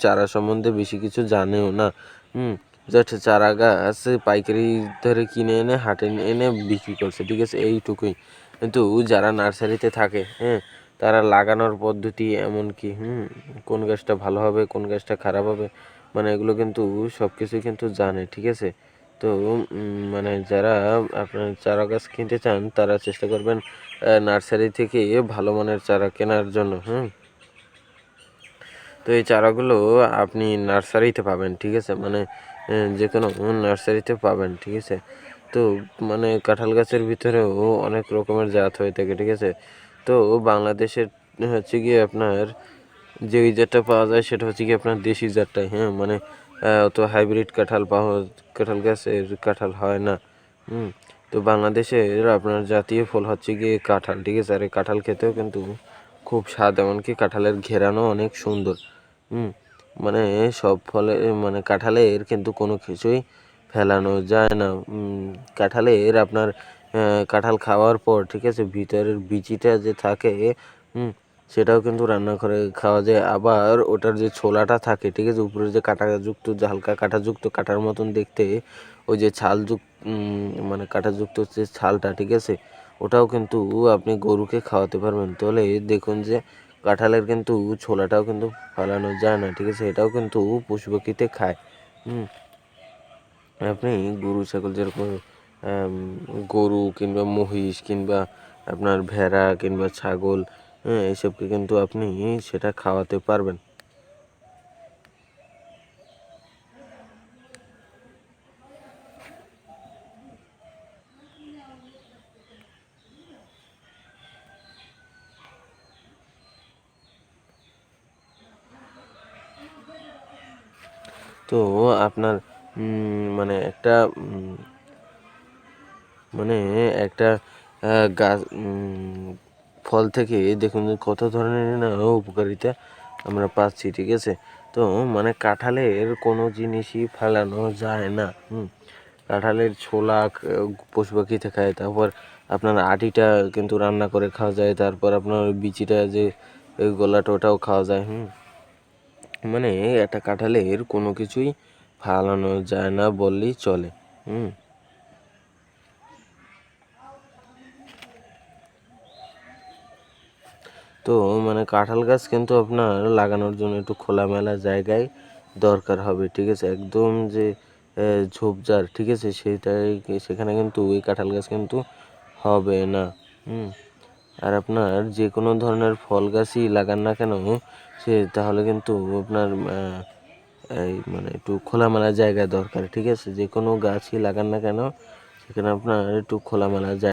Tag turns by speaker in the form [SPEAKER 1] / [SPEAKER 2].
[SPEAKER 1] চারা সম্বন্ধে বেশি কিছু জানেও না। জাস্ট চারা গাছ পাইকারি ধরে কিনে এনে হাটে এনে বিক্রি করছে, ঠিক আছে, এইটুকুই। কিন্তু যারা নার্সারিতে থাকে, তারা লাগানোর পদ্ধতি এমনকি কোন গাছটা ভালো হবে কোন গাছটা খারাপ হবে, মানে এগুলো কিন্তু সব কিছুই কিন্তু জানে, ঠিক আছে। তো মানে যারা আপনার চারা গাছ কিনতে চান তারা চেষ্টা করবেন নার্সারি থেকে ভালো মানের চারা কেনার জন্য। তো এই চারাগুলো আপনি নার্সারিতে পাবেন, ঠিক আছে, মানে যে কোনো নার্সারিতে পাবেন, ঠিক আছে। তো মানে কাঁঠাল গাছের ভিতরেও অনেক রকমের জাত হয়ে থাকে, ঠিক আছে। তো বাংলাদেশের হচ্ছে গিয়ে আপনার যেই জাতটা পাওয়া যায় সেটা হচ্ছে কি আপনার দেশি জাতটাই, মানে অত হাইব্রিড কাঁঠাল গাছের কাঁঠাল হয় না। তো বাংলাদেশের আপনার জাতীয় ফল হচ্ছে গিয়ে কাঁঠাল, ঠিক আছে। আর এই কাঁঠাল খেতেও কিন্তু খুব স্বাদ, এমনকি কাঁঠালের ঘেরানো অনেক সুন্দর। মানে সব ফলে মানে কাঁঠালের কিন্তু কোনো কিছুই ফেলানো যায় না। কাঁঠালের আপনার কাঁঠাল খাওয়ার পর, ঠিক আছে, ভিতরের বিচিটা যে থাকে সেটাও কিন্তু রান্না করে খাওয়া যায়। আবার ওটার যে ছোলাটা থাকে, ঠিক আছে, উপরে যে কাঁটাযুক্ত, যে হালকা কাঁটাযুক্ত, কাঁটার মতন দেখতে ওই যে মানে কাঁটাযুক্ত যে ছালটা, ঠিক আছে, ওটাও কিন্তু আপনি গরুকে খাওয়াতে পারবেন। তাহলে দেখুন যে কাঁঠালের কিন্তু ছোলাটাও কিন্তু ফেলানো যায় না, ঠিক আছে, এটাও কিন্তু পশু পাখিতে খায়। আপনি গরু ছাগল যেরকম গরু কিংবা মহিষ কিংবা আপনার ভেড়া কিংবা ছাগল, এইসবকে কিন্তু আপনি সেটা খাওয়াতে পারবেন। তো আপনার মানে একটা গাছ ফল থেকে দেখুন কত ধরনের না উপকারিতা আমরা পাচ্ছি, ঠিক আছে। তো মানে কাঁঠালের কোনো জিনিসই ফেলানো যায় না। কাঁঠালের ছোলা পশু পাখিতে খায়, তারপর আপনার আটিটা কিন্তু রান্না করে খাওয়া যায়, তারপর আপনার বিচিটা যে গোলাটা ওটাও খাওয়া যায়। মানে একটা কাঁঠালের কোনো কিছুই ফেলানো যায় না বললেই চলে। তো মানে কাঁঠাল গাছ কিন্তু আপনার লাগানোর জন্য একটু খোলামেলা জায়গায় দরকার হবে, ঠিক আছে। একদম যে ঝোপঝাড়, ঠিক আছে, সেখানে কিন্তু ওই কাঁঠাল গাছ কিন্তু হবে না। আর আপনার যে কোনো ধরনের ফল গাছই লাগান না কেন তাহলে কিন্তু আপনার এই মানে একটু খোলামেলা জায়গা দরকার, ঠিক আছে। যে কোনো গাছই লাগান না কেন সেখানে আপনার একটু খোলামেলা জায়গা